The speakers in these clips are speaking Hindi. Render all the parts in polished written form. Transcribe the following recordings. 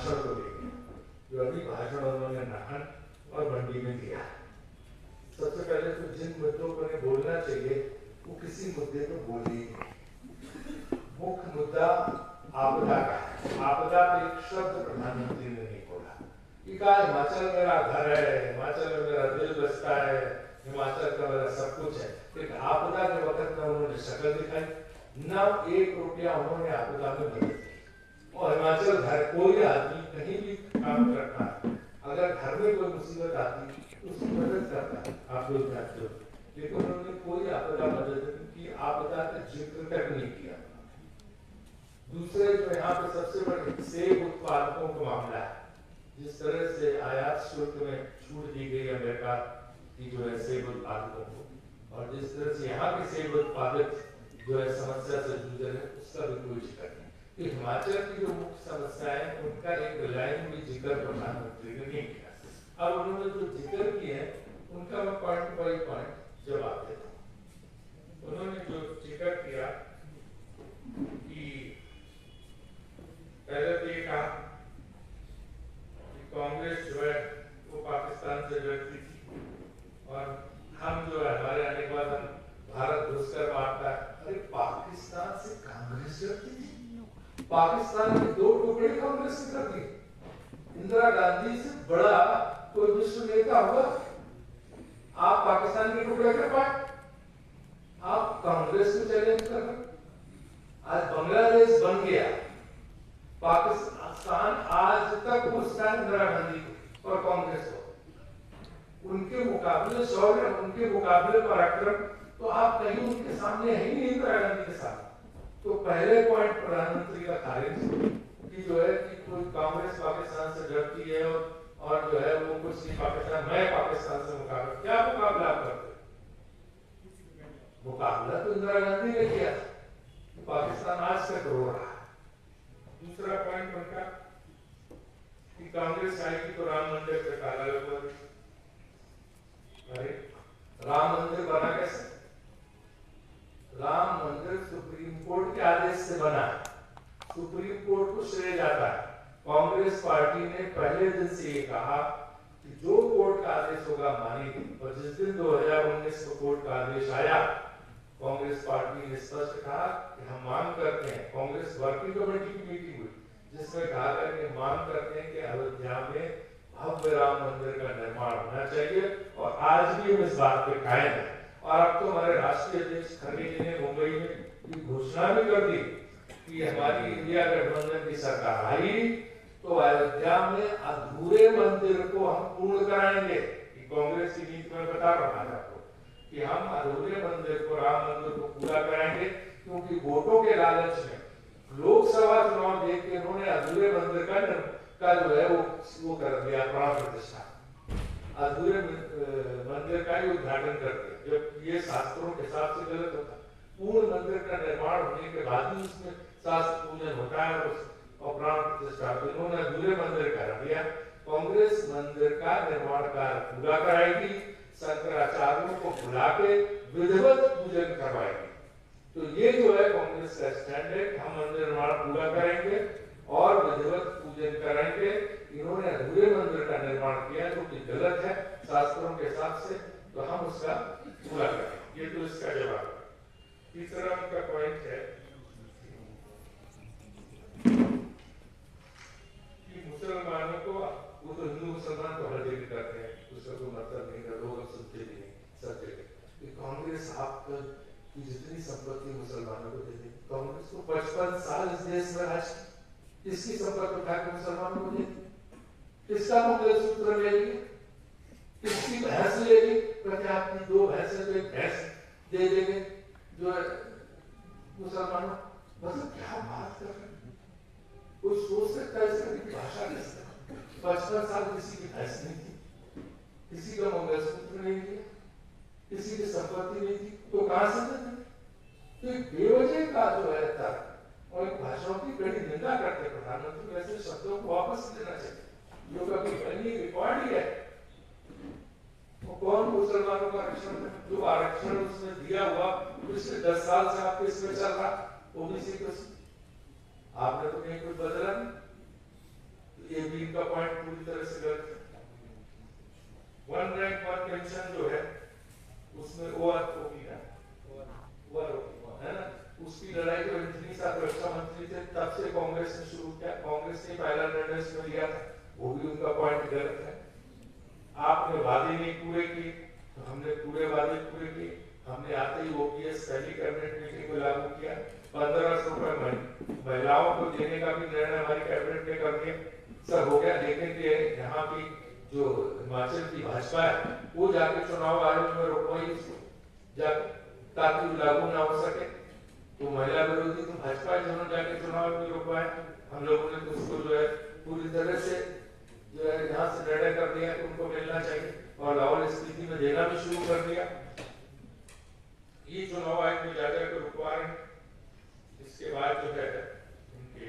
भाषण को लेकर, जो अभी भाषण उन्होंने नाहन और मंडी में दिया। सबसे पहले तो जिन मुद्दों पर बोलना चाहिए वो किसी मुद्दे पर बोले ही नहीं। मुख्य मुद्दा आपदा का है। आपदा पे एक शब्द प्रधानमंत्री ने नहीं बोला। ये कहा हिमाचल मेरा घर है, हिमाचल में मेरा दिल बसता है, हिमाचल का मेरा सब कुछ है। लेकिन आपदा के वक्त में उन्होंने शक्ल दिखाई, न 1 रुपया उन्होंने आपदा में मदद की। और हिमाचल घर कोई आदमी कहीं भी काम करता है, अगर घर में कोई मुसीबत आती तो उसकी मदद करता है, आप लोग जानते हो। लेकिन उन्होंने कोई आपदा मदद नहीं की, आपदा का जिक्र तक नहीं किया। दूसरे जो यहाँ पे सबसे बड़े सेब उत्पादकों का मामला है, जिस तरह से आयात शुल्क में छूट दी गई अमेरिका की जो है सेब उत्पादकों को, और जिस तरह से यहाँ के सेब उत्पादक जो है समस्या से जूझ रहे हैं, उसका भी कोई जिक्र नहीं। कि हिमाचल की जो मुख्य समस्या है उनका एक लाइन भी जिक्र प्रधानमंत्री ने नहीं किया। अब उन्होंने जो जिक्र किए हैं उनका मैं पॉइंट बाई पॉइंट जवाब देता हूँ। उन्होंने जो जिक्र किया कि पहले तो ये कहा कि कांग्रेस जो है वो पाकिस्तान से डरती थी और हम जो है हमारे आने के बाद हम भारत घुसकर बांटता है। अरे पाकिस्तान से कांग्रेस डरती थी? पाकिस्तान के 2 टुकड़े कांग्रेस ने कर दिए। इंदिरा गांधी से बड़ा कोई विश्व नेता होगा? आप पाकिस्तान के टुकड़े कर पाए? आप कांग्रेस में चैलेंज कर रहे। आज बांग्लादेश बन गया, पाकिस्तान आज तक पूछता है इंदिरा गांधी को और कांग्रेस को। उनके मुकाबले शौर्य, उनके मुकाबले पराक्रम तो आप कहीं उनके सामने है ही नहीं इंदिरा गांधी के साथ। तो पहले पॉइंट प्रधानमंत्री का खारिज कि जो है कि कोई कांग्रेस पाकिस्तान से डरती है और जो है वो कुछ नहीं, पाकिस्तान मैं पाकिस्तान से मुकाबला, क्या मुकाबला आप करते? मुकाबला तो इंदिरा गांधी ने किया, पाकिस्तान आज तक रो रहा है। दूसरा पॉइंट उनका कि कांग्रेस आएगी तो राम मंदिर से ताला लगवा। अरे राम मंदिर बना कैसे? राम मंदिर सुप्रीम कोर्ट के आदेश से बना। सुप्रीम कोर्ट को श्रेय जाता है। कांग्रेस पार्टी ने पहले दिन से ये कहा कि जो कोर्ट का आदेश होगा मानेगी, और जिस दिन 2019 को कोर्ट का आदेश आया, कांग्रेस पार्टी ने स्पष्ट कहा कि हम मांग करते हैं, कांग्रेस वर्किंग कमेटी की मीटिंग हुई जिसमें कहा गया कि मांग करते हैं कि अयोध्या में भव्य राम मंदिर का निर्माण होना चाहिए, और आज भी हम इस बात पे कायम है। और अब तो हमारे राष्ट्रीय अध्यक्ष खड़गे जी ने मुंबई में घोषणा भी कर दी कि हमारी इंडिया गठबंधन की सरकार आई तो अयोध्या में अधूरे मंदिर को हम पूर्ण कराएंगे। कांग्रेस की नीति में बता रहा हूं आपको कि हम अधूरे मंदिर को, राम मंदिर को पूरा कराएंगे, क्योंकि वोटों के लालच में लोकसभा चुनाव देख के उन्होंने अधूरे मंदिर का जो है वो कर दिया, प्राण प्रतिष्ठा, अधूरे मंदिर का ही उद्घाटन कर दिया, जब ये शास्त्रों के हिसाब से गलत होता। पूर्ण मंदिर का निर्माण होने के बाद ही उसमें शास्त्र पूजन होता है और प्राण प्रतिष्ठा। इन्होंने अधूरे मंदिर कर दिया। कांग्रेस मंदिर का निर्माण कार्य पूरा कराएगी, शंकराचार्यों को बुला के विधिवत पूजन करवाएगी। तो ये जो है कांग्रेस का स्टैंड है कि हम मंदिर निर्माण पूरा करेंगे और विधिवत पूजन करेंगे। इन्होंने अधूरे मंदिर का निर्माण किया जो कि गलत है शास्त्रों के हिसाब से, तो हम उसका पूरा करेंगे। ये तो इसका जवाब है। तीसरा उनका पॉइंट है कि मुसलमानों को, वो तो हिंदू मुसलमान तो हर जगह करते हैं, उसका कोई मतलब नहीं है, लोग सुनते भी नहीं सब जगह। कांग्रेस आपकी जितनी संपत्ति मुसलमानों को दे दी, कांग्रेस को 55 साल इस देश में राज, किसकी संपत्ति उठा के मुसलमानों को दे दी? किसका मंगलसूत्र लेगी? किसकी भैंस लेगी? कहते आपकी 2 भैंसें, तो 1 भैंस दे देंगे जो मुसलमानों। मतलब क्या बात कर रहे हैं? कोई सोच सकता है इसकी भाषा कैसे? 55 साल किसी की भैंस नहीं थी, किसी का मंगलसूत्र नहीं दिया, किसी की संपत्ति नहीं थी, तो कहां से देते? तो बेवजह का जो है तर्क और भाषाओं की बड़ी निंदा करते प्रधानमंत्री को ऐसे शब्दों को वापस लेना चाहिए, जो कभी पहली रिकॉर्ड ही है। वो कौन मुसलमानों का आरक्षण, जो आरक्षण उसने दिया हुआ पिछले 10 साल से आपके इसमें चल रहा ओबीसी को, आपने तो कहीं कुछ बदला नहीं। ये भी इनका पॉइंट पूरी तरह से गलत है। वन रैंक वन पेंशन जो है उसमें ओआरओपी है ना, उसकी लड़ाई जो रजनी साहब रक्षा मंत्री थे तब से कांग्रेस ने शुरू किया, कांग्रेस ने पहला निर्णय इसमें लिया था, वो भी उनका पॉइंट गलत है। आपने वादे नहीं पूरे किए तो हमने पूरे वादे पूरे किए। हमने आते ही ओपीएस पहली कैबिनेट मीटिंग में लागू किया, 1500 रुपए महिलाओं को देने का भी निर्णय हमारी कैबिनेट ने कर दिया, सब हो गया। लेकिन यहाँ की जो हिमाचल की भाजपा है वो जाके चुनाव आयोग में रुकवाई उसको जाके, ताकि लागू ना हो सके। तो महिला विरोधी तो भाजपा जिन्होंने जाके चुनाव में रुकवाए, हम लोगों ने तो उसको जो है पूरी तरह से जो है यहाँ से निर्णय कर दिया कि उनको मिलना चाहिए और लाहौल स्थिति में देना भी शुरू कर दिया। ये चुनाव आयोग में जाकर के रुकवा रहे हैं। इसके बाद जो है उनके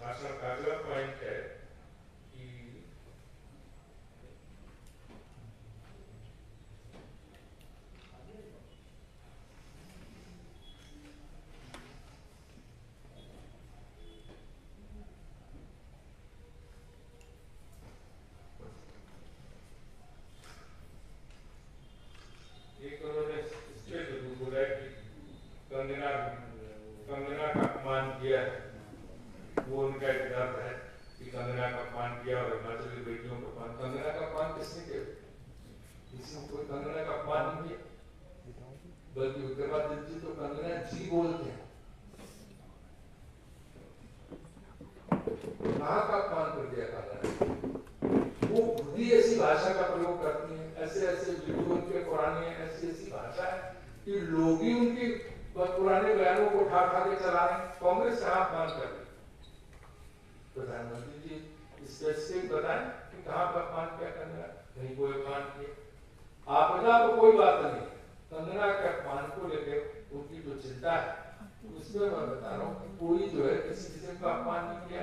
भाषण का अगला पॉइंट है कि एक उन्होंने बोला कि कंगना का अपमान किया है, वो उनका एक दर्द है कि कंगना का अपमान किया और हिमाचल की बेटियों का अपमान। कंगना का अपमान किसने किया? किसी ने कोई कंगना का अपमान नहीं किया, बल्कि विक्रमादित्य जी तो कंगना जी बोलते हैं। कहाँ का अपमान कर दिया कंगना? वो खुद ही ऐसी भाषा का प्रयोग करती है, ऐसे ऐसे वीडियो उनके पुराने ऐसी ऐसी भाषा है कि लोग ही उनकी पुराने बयानों को उठा के चला रहे हैं। कांग्रेस कहाँ अपमान कर रही? प्रधानमंत्री जी स्पेसिफिक बताएं कि कहाँ पर अपमान क्या करना, कहीं कोई अपमान किया। आपदा को कोई बात नहीं, कंगना के अपमान को लेकर उनकी जो चिंता है उसमें मैं बता रहा हूँ कोई जो है किसी किस्म का अपमान नहीं किया।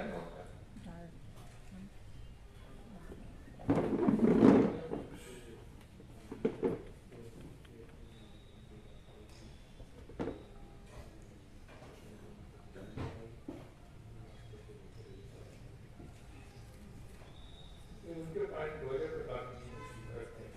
उनके पॉइंट वजह पे काफी रखते हैं।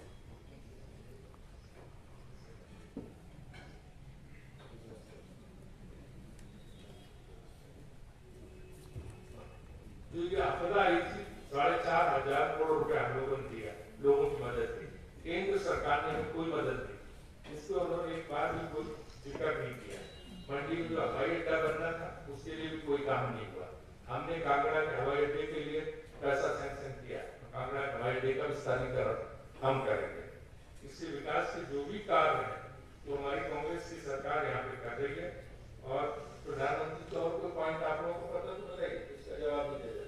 जो ये आपदा आई थी 4,500 करोड़ रुपए हम लोगों ने दिया, लोगों की मदद की, केंद्र सरकार ने कोई मदद नहीं, इसको उन्होंने एक बार भी कोई जिक्र नहीं किया। मंडी में जो हवाई अड्डा बनना था उसके लिए भी कोई काम नहीं हुआ। हमने कांगड़ा के हवाई अड्डे के लिए पैसा सैंक्शन किया, कांगड़ा के हवाई अड्डे का विस्तारीकरण हम करेंगे। इसके विकास के जो भी कार्य है तो हमारी कांग्रेस की सरकार यहाँ पे कर रही है। और प्रधानमंत्री तो और कोई पॉइंट आप लोगों को पता तो बताइए, इसका जवाब भी दे देते।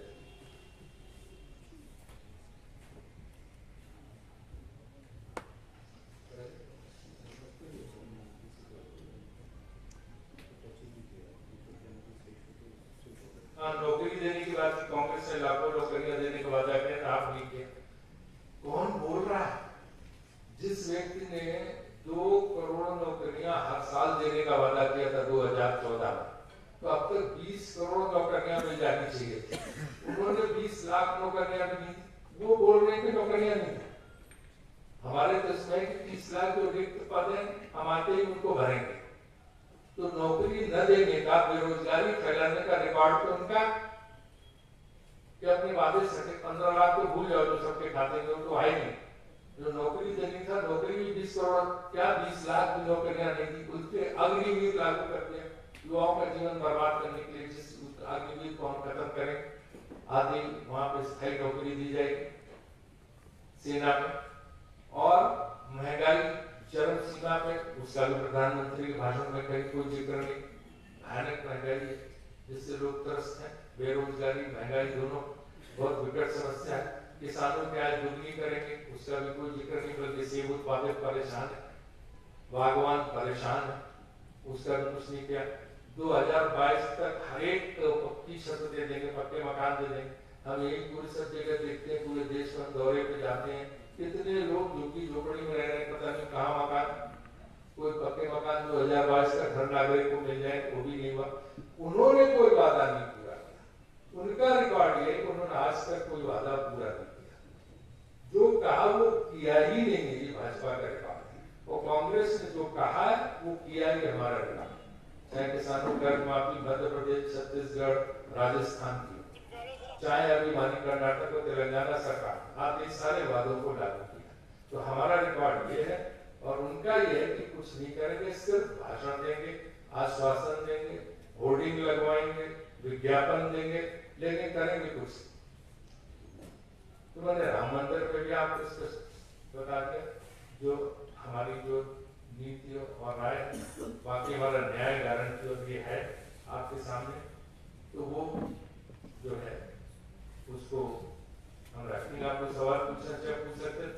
नौकरी देने की बात की, कांग्रेस ने लाखों नौकरियां देने का वादा किया, आप नहीं किया। कौन बोल रहा है? जिस व्यक्ति ने 2 करोड़ नौकरियां हर साल देने का वादा किया था 2014 में, तो अब तक 20 करोड़ नौकरियां मिल जानी चाहिए। उन्होंने 20 लाख नौकरियां दी, वो बोल रहे हैं कि नौकरियां नहीं। हमारे तो इसमें 30 लाख जो रिक्त पद हैं हम आते ही उनको भरेंगे। तो नौकरी न देने का, बेरोजगारी फैलाने का रिकॉर्ड तो उनका कि अपने वादे से 15 लाख तो भूल जाओ जो सबके खाते में तो आए नहीं। जो नौकरी देनी था, नौकरी भी 20 करोड़ क्या 20 लाख की नौकरियां नहीं थी, उसके अग्निवीर लागू कर दिया युवाओं का जीवन बर्बाद करने के लिए। जिस अग्निवीर को हम खत्म करें, आदि वहां पे स्थायी नौकरी दी जाएगी सेना में। और महंगाई चरम सीमा पे, उसका भी प्रधानमंत्री के भाषण में कहीं कोई जिक्र नहीं। भयानक महंगाई है जिससे लोग त्रस्त हैं, बेरोजगारी महंगाई दोनों बहुत विकट समस्या है। किसानों की आय दुगनी करेंगे, उसका भी कोई जिक्र नहीं, बल्कि सेब उत्पादक परेशान है, बागवान परेशान है, उसका भी कुछ नहीं किया। 2022 तक हर एक पक्की छत दे देंगे, पक्के मकान दे देंगे। हम यही पूरी सब जगह देखते हैं, पूरे देश में दौरे पे जाते हैं, कितने लोग झुग्गी झोपड़ी में रह रहे हैं, पता नहीं कहाँ मकान, कोई पक्के मकान 2022 का हर नागरिक को मिल जाए वो भी नहीं हुआ। उन्होंने कोई वादा नहीं पूरा किया। उनका रिकॉर्ड ये कि उन्होंने आज तक कोई वादा पूरा नहीं किया, जो कहा वो किया ही नहीं है। ये भाजपा का रिकॉर्ड, और कांग्रेस ने जो कहा है वो किया ही हमारा रिकॉर्ड। चाहे किसानों कर्ज माफी मध्य प्रदेश, छत्तीसगढ़, राजस्थान की, चाहे अभिमानी कर्नाटक और तेलंगाना सरकार, आप इन सारे वादों को लागू किया। तो हमारा रिकॉर्ड ये है, और उनका ये है कि कुछ नहीं करेंगे, सिर्फ भाषण देंगे, आश्वासन देंगे, होर्डिंग लगवाएंगे, विज्ञापन देंगे, लेकिन करेंगे कुछ। तो मैंने राम मंदिर पे भी आपको बता दिया, जो हमारी जो नीति और राय, बाकी हमारा न्याय गारंटी और ये है आपके सामने, तो वो जो है उसको हम रखेंगे। आपको सवाल पूछना चाहे पूछ सकते हैं।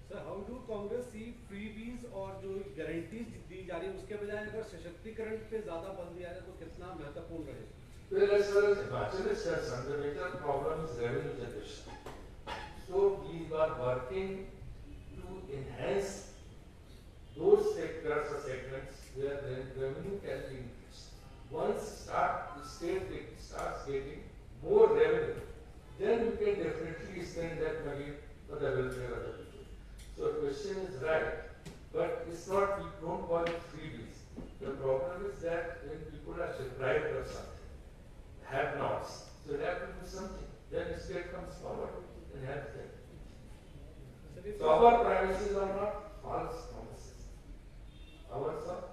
Sir, how do Congress see freebies और जो गारंटीज दी जा रही है उसके बजाय अगर सशक्तिकरण पे ज्यादा बल दिया जाए तो कितना महत्वपूर्ण रहेगा? Well, as far as Himachal is concerned, the major problem is revenue generation. So we are working to enhance those sectors or segments where the revenue can be increased. Once the state starts getting more revenue, then we can definitely spend that money for the welfare of the people. So the question is right, but it's not, we don't call it freebies. The problem is that when people are deprived of something, have nots, so they have to do something. Then the state comes forward and helps them. So our promises are not false promises. Ours are,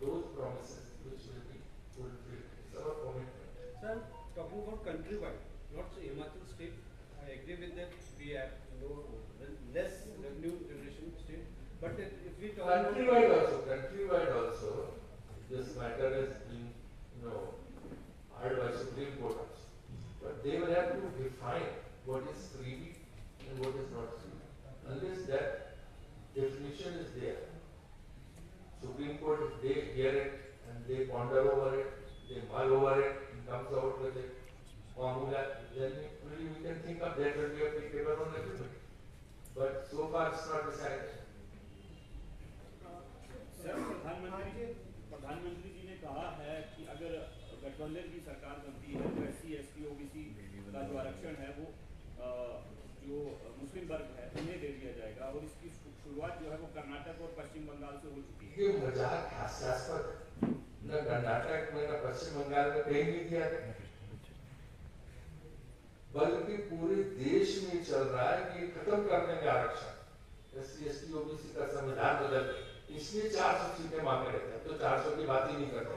those promises which will be fulfilled. It's our commitment. Sir, talking about countrywide, not Himachal state, I agree with that. We have less revenue generation state, but if we talk countrywide also, this matter is being, heard by Supreme Court also. But they will have to define what is freebie and what is not freebie. Unless that definition is there, Supreme Court, if they hear it and they ponder over it, they mull over it, and comes out with a formula, then we can think of that will be applicable on everybody. But so far it's not decided. Sir, प्रधानमंत्री जी ने कहा है कि अगर गठबंधन की सरकार बनती है तो SC, ST, OBC का जो आरक्षण है वो जो मुस्लिम वर्ग है उन्हें दे दिया जाएगा, और इसकी शुरुआत जो है वो कर्नाटक और पश्चिम बंगाल से हो चुकी है। ये मजाक हास्यास्पद, न कर्नाटक में न पश्चिम बंगाल में कहीं नहीं दिया गया, बल्कि पूरे देश में चल रहा है कि खत्म कर देंगे आरक्षण, SC, ST, OBC का संविधान बदल, इसलिए 400 सीटें मांग रहे थे। तो 400 की बात ही नहीं करते,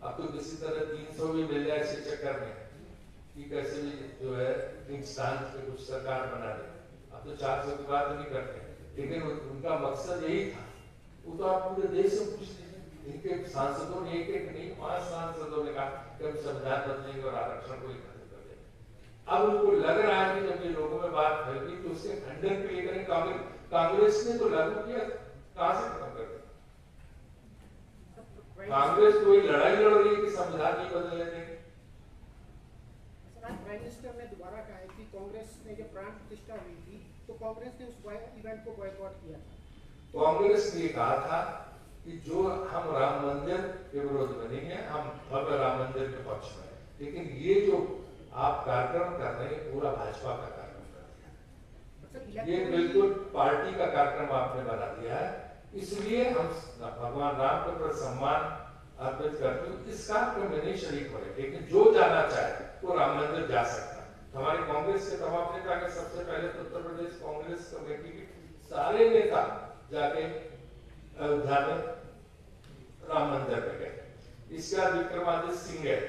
अब तो किसी तरह 300 भी मिल जाए इसी चक्कर में कि कैसे भी जो है हिंदुस्तान से कुछ सरकार बना दे। अब तो 400 की बात नहीं करते, लेकिन उनका मकसद यही था। वो तो आप पूरे देश में पूछ लीजिए, इनके सांसदों ने एक नहीं 5 सांसदों ने कहा कि हम संविधान बदलेंगे और आरक्षण को खत्म कर देंगे। अब उनको लग रहा है कि जब ये लोगों में बात फैल गई तो उसके खंडन के लिए करें। कांग्रेस ने तो लागू किया, कहां से खत्म कर दिया? कांग्रेस कोई लड़ाई लड़ रही है कि संविधान नहीं बदलने देंगे। प्राइम मिनिस्टर ने दोबारा कहा है कि कांग्रेस ने जब प्राण प्रतिष्ठा हुई थी तो कांग्रेस ने उस इवेंट को बॉयकॉट किया था। कांग्रेस ने कहा था कि जो हम राम मंदिर के विरोध में नहीं है, हम भव्य राम मंदिर के पक्ष में है, लेकिन ये जो आप कार्यक्रम कर रहे हैं पूरा भाजपा का कार्यक्रम कर दिया, ये बिल्कुल पार्टी का कार्यक्रम आपने बना दिया है। इसलिए हम भगवान राम के प्रति सम्मान अर्पित करते हैं, इस कार्यक्रम में नहीं शरीक हो रहे, लेकिन जो जाना चाहे वो राम मंदिर जा सकता है। हमारे कांग्रेस के तमाम नेता के सबसे पहले तो उत्तर प्रदेश कांग्रेस कमेटी के सारे नेता जाके अयोध्या में राम मंदिर में गए। इसके बाद विक्रमादित्य सिंह गए,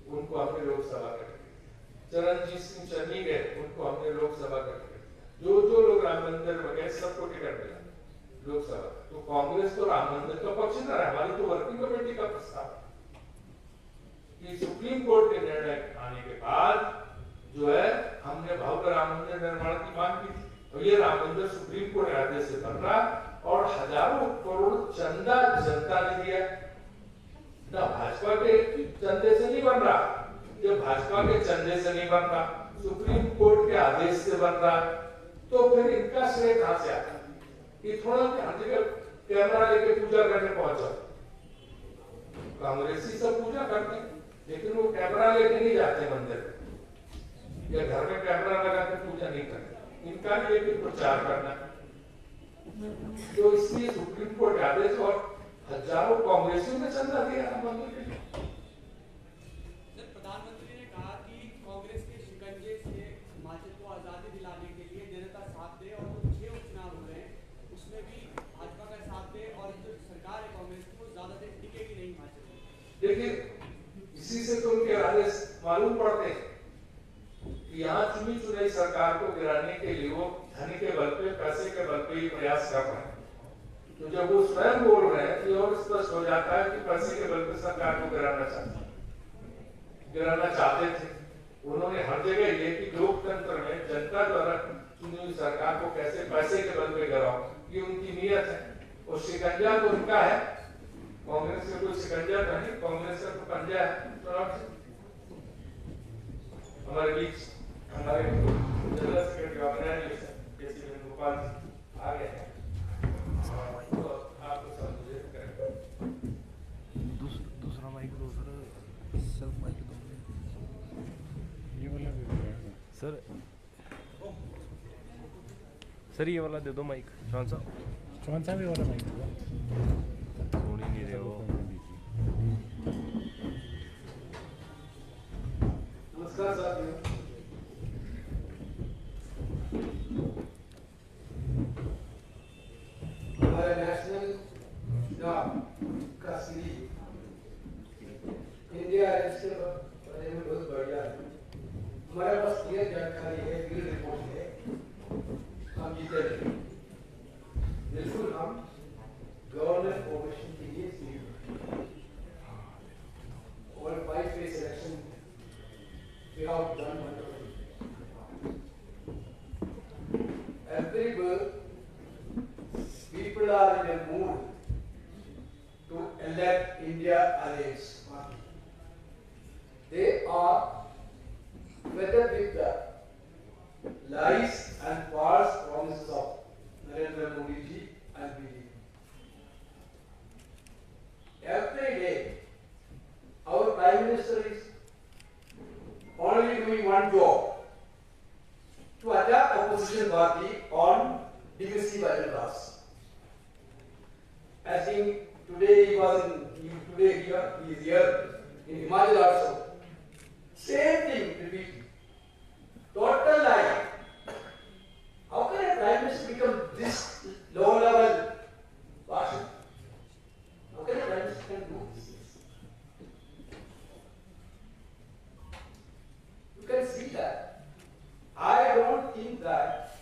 उनको हमने लोकसभा का टिकट दिया। चरणजीत सिंह चन्नी गए, उनको हमने लोकसभा का टिकट दिया। जो लोग राम मंदिर में गए सबको टिकट मिला लोकसभा। तो कांग्रेस तो राम मंदिर का पक्षधर है, हमारी तो वर्किंग कमेटी का प्रस्ताव कि सुप्रीम कोर्ट के निर्णय आने के बाद जो है हमने भव्य राम मंदिर निर्माण की मांग की थी, और ये राम मंदिर सुप्रीम कोर्ट के आदेश से बन रहा और हजारों करोड़ चंदा जनता ने दिया, ना भाजपा के चंदे से नहीं बन रहा। जब भाजपा के चंदे से नहीं बन रहा, सुप्रीम कोर्ट के आदेश से बन रहा, तो फिर इनका श्रेय कहां से आता? कि थोड़ा हर जगह कैमरा लेके पूजा करने पहुंचा। कांग्रेसी सब पूजा करते हैं, लेकिन वो कैमरा लेके नहीं जाते मंदिर में, या घर में कैमरा लगा के पूजा नहीं करते। इनका ये भी प्रचार करना, तो इसलिए सुप्रीम कोर्ट आदेश और हजारों कांग्रेसियों ने चंदा दिया मंदिर के लिए। प्रधानमंत्री ने कहा कि कांग्रेस के शिकंजे से हिमाचल को आजादी दिलाने के लिए जनता साथ दे, और जो 6 उपचुनाव हो रहे हैं उसमें भी भाजपा का साथ दे, और जो सरकार है कांग्रेस की वो ज्यादा दिन टिकेगी नहीं हिमाचल में। देखिए इसी से तो उनके आदेश मालूम पड़ते हैं कि यहाँ चुनी चुनाई सरकार को गिराने के लिए वो धन के बल पे, पैसे के बल पे ही प्रयास कर रहे हैं। तो जब वो स्वयं बोल रहे हैं तो और स्पष्ट हो जाता है कि पैसे के बल पे सरकार को गिराना चाहते थे। उन्होंने हर जगह ये कि लोकतंत्र में जनता द्वारा चुनी हुई सरकार को कैसे पैसे के बल पे गिराओ, ये उनकी नीयत है। और शिकंजा तो उनका है, कांग्रेस का कोई शिकंजा नहीं, कांग्रेस का तो पंजा है। हमारे बीच हमारे जनरल सेक्रेटरी ऑर्गेनाइजेशन केसी वेणुगोपाल आ गए हैं, तो आपको संबोधित करेंगे। दूसरा माइक दो सर, माइक दो ये वाला दे दो सर। सर ये वाला दे दो माइक, चौहान साहब ये वाला माइक दो, सुन ही नहीं रहे हो। नमस्कार साथियों, हमारे नेशनल चुनाव का सीरीज इंडिया अरेंज के बारे में बहुत बढ़िया है। हमारे पास ये जानकारी है, फील्ड रिपोर्ट है, हम जीते नहीं। बिल्कुल हम गवर्नमेंट फॉर्मेशन के लिए सीरीज और 5 phase election we have done wonderfully. Everywhere, people are in a mood to elect India Alliance Party. They are fed up with the lies and false promises of Narendra Modi ji and BJP. Every day, our Prime Minister is only doing one job, to attack opposition party on divisive agendas. I think today he is here in Himachal also. Same thing repeating. Total lie. How can a Prime Minister become this low level person? How can a Prime Minister can do this? You can see that. I don't think that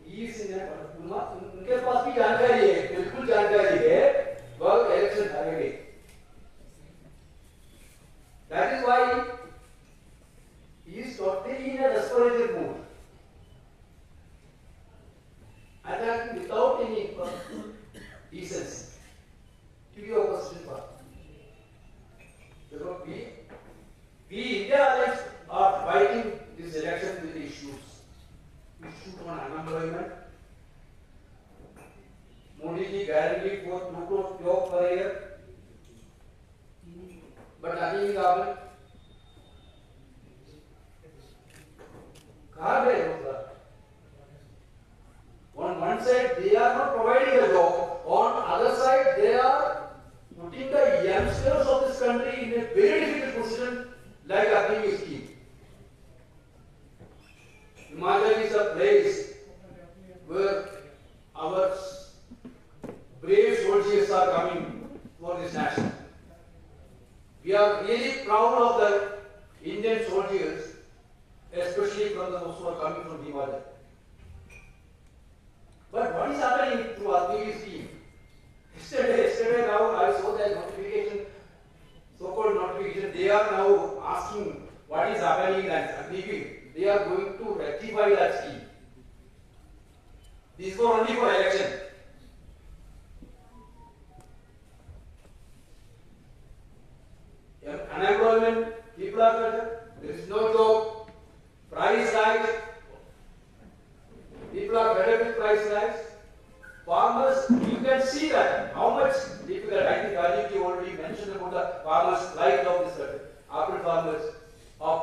he is in a उनके पास भी जानकारी है, बिल्कुल जानकारी है, वह election हारेंगे। That is why he is totally in a desperate mood, attacking without any decency to the opposition party. Therefore, we India Alliance are fighting this election with issues. Issues on unemployment. Modi ji guaranteed for 2 crore jobs per year, but nothing is happening. कहाँ गए रोजगार? On one side they are not providing a job, on other side they are putting the youngsters of this country in a very difficult position, like Agni scheme. Himachal is a place where our brave soldiers are coming for this nation. We are really proud of the Indian soldiers, especially from those who are coming from Himachal. But what is happening to Agni scheme? Yesterday now I saw that notification, so-called notification, they are now asking what is happening at Agni. They are going to rectify that scheme. This is only for election. Unemployment, people are better, there is no job, price rise, farmers, you can see that how much difficult. I think Rajiv already mentioned about the farmers' plight of this country. Apple farmers of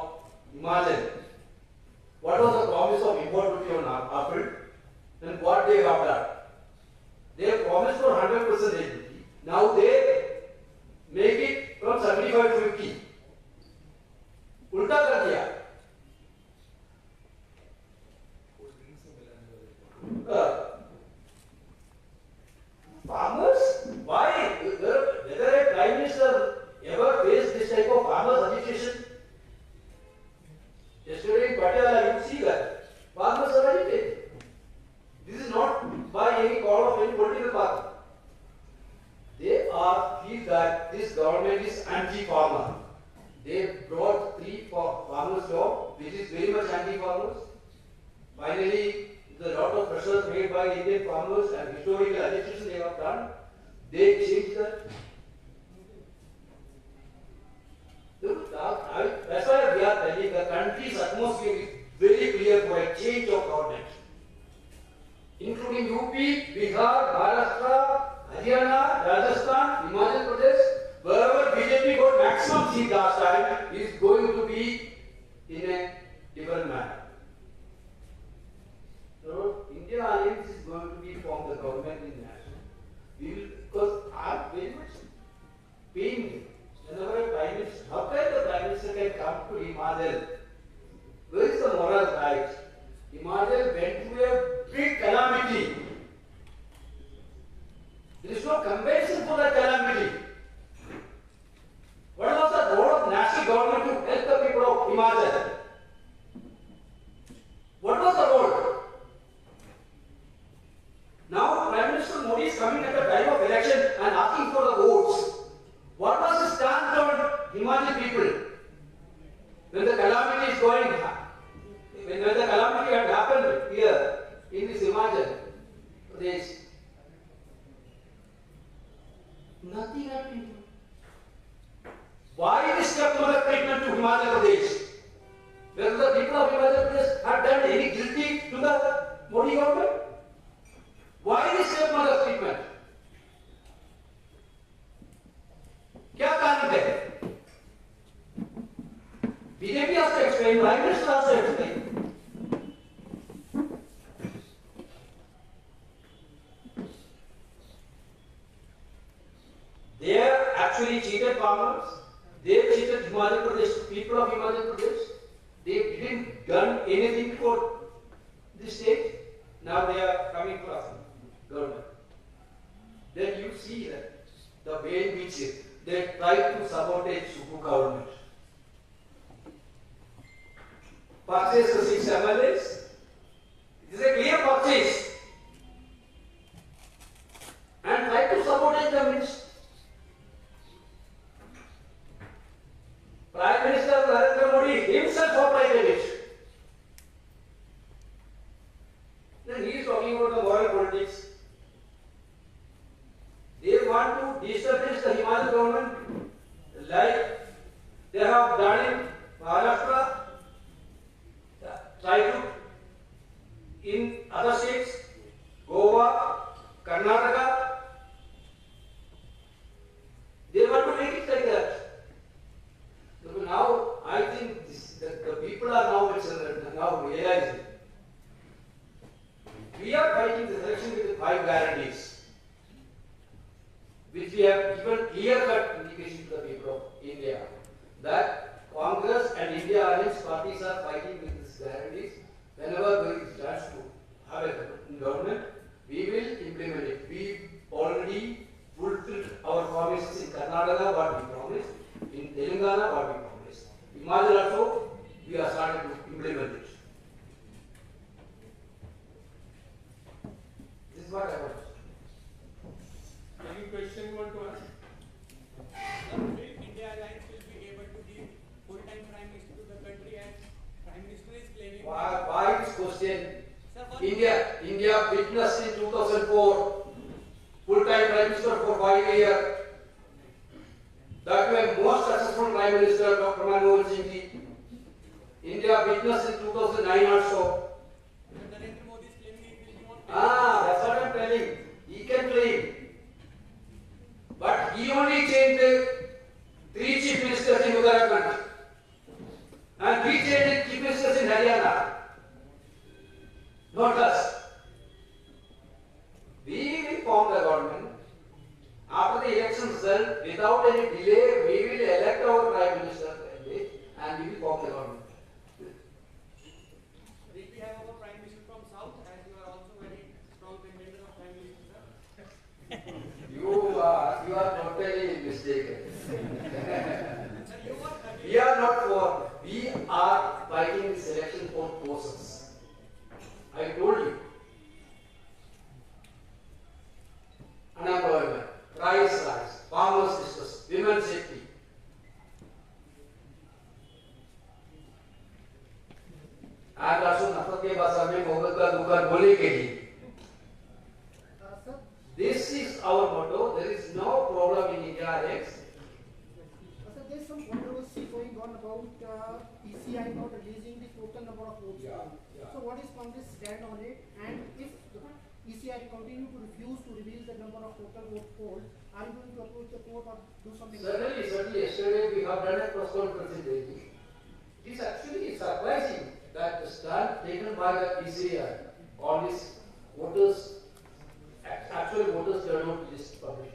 Himachal. What was the promise of import duty on apple? And what they have done? They promised for 100% duty. Now they make it from 75 to 50. उल्टा कर दिया. Farmers, why? Whether a prime minister ever faced this type of farmers agitation? Yesterday in Patiala, you see that farmers are agitated. This is not by any call of any political party. They feel that this government is anti-farmer. They brought 3 farmers law, which is very much anti-farmers. Finally, the lot of pressures made by the Indian farmers and historical agitation they have done, they changed that. That's why we are telling the country's atmosphere is very clear for a change of government, including UP, Bihar, Maharashtra, Haryana, Rajasthan, Himachal Pradesh. Wherever BJP got maximum seat last time is going to be in a different manner. So, India Alliance is going to be from the government in national. We will, because I am very much pained whenever a prime minister, how can the prime minister can come to Himachal? Where is the moral right? Himachal went through a big calamity. There is no compensation for that calamity. What was the role of national government to help the people of Himachal? What was the role? Now Prime Minister Modi is coming at the time of election and asking for the votes. What was his stance on Himachal people? When the calamity is going, when the calamity had happened here in this Himachal Pradesh, nothing happened. Why this stepmother treatment to Himachal Pradesh? Whether the people of Himachal Pradesh had done any guilty to the Modi government? Why this stepmother treatment? क्या कारण है? BJP has to explain, Prime Minister has to explain. They have actually cheated farmers. They cheated Himachal Pradesh, people of Himachal Pradesh. They didn't done anything for the state. Now they are coming for us, government. Then you see that the way in which they try to sabotage Suku government. Purchase the 6 MLAs. It is a clear purchase. And try to sabotage the minister. Prime Minister Narendra Modi himself operated it. Then he is talking about the moral politics. They want to destabilize the Himachal government like they have done in Maharashtra, try to in other states, Goa, Karnataka. They want to make it like that. So now I think the people are now realizing we are fighting the election with the 5 guarantees, which we have given clear-cut indication to the people of India that Congress and India Alliance parties are fighting with these guarantees. Whenever there is chance to have a government, we will implement it. We already fulfilled our promises in Karnataka, what we promised, in Telangana, what we promised. Himachal also, we are starting to implement it. This is what I want. Any question you want to ask? India Alliance will be able to give full-time Prime Minister to the country, and Prime Minister is claiming. Why this question? Sir, India witnessed in 2004 full-time Prime Minister for 5 years. That was most successful Prime Minister, Dr. Manmohan Singh ji. India witnessed in 2009 also. Narendra Modi is claiming it will be on. That's what I'm telling. form the government. After the election result, without any delay, we will elect our Prime Minister and we will form the government. Did we have our Prime Minister from South, as you are also very strong defender of Prime Minister, sir? You are totally mistaken. Sir, you were We are not for. We are fighting this election for causes. I told you. Unemployment, price rise, farmers' distress, women's safety. And also नफरत के भाषा में मोहब्बत का दुकान बोलने के लिए. Sir, This is our motto. There is no problem in India, Alex. sir, there's some controversy going on about PCI not releasing the total number of votes. So what is Congress stand on it? And if the PCI continue to refuse to reveal the number of total votes polled, are you going to approach the court or do something? Certainly. Yesterday we have done a press conference in Delhi. It is actually surprising that the stand taken by the PCI on these voters, actual voters turnout list published.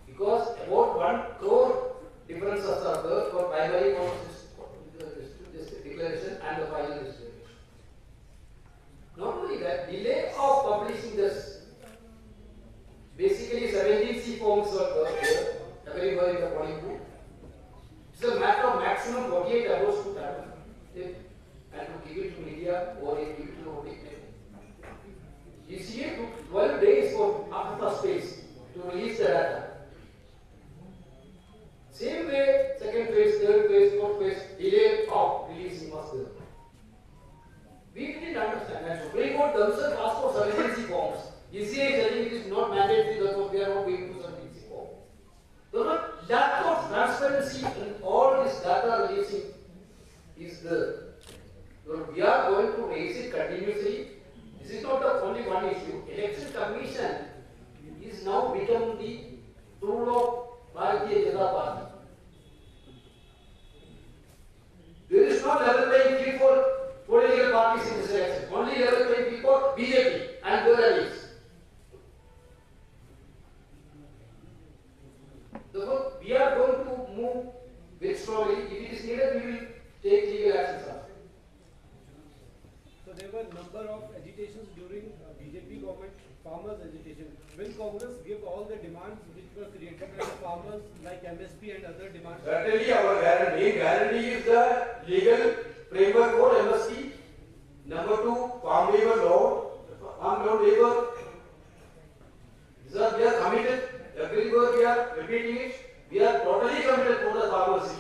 Because about 1 crore differences are there for primary votes declaration and the final declaration. Not only that, delay of publishing this, basically 17 forms are there, available in the polling booth. It's a matter of maximum 48 hours to type it and to give it to media or give it to the public. ECA took 12 days for after first phase to release the data. Same way, second phase, third phase, fourth phase, delay of releasing was there. We didn't understand that. Supreme Court themselves asked for 17 forms. ECA is telling it is not mandatory, therefore we are not going to 17 forms. There was lack of transparency in all this data releasing is there. So we are going to raise it continuously. This is not only one issue. Election Commission is now become the tool of Bharatiya Janata Party. There is no level playing field for political parties in this election. Only level playing field for BJP and their allies. Therefore, we are going to move very strongly. If it is needed, we will take legal actions. So there were number of agitations during BJP government, farmers agitation. Will Congress give all the demands which were created by the farmers like MSP and other demands? Certainly our guarantee is the legal framework for MSP. Number 2, farm labor law, farm loan labor. We are committed. Every word we are repeating it. We are totally committed to the farmers.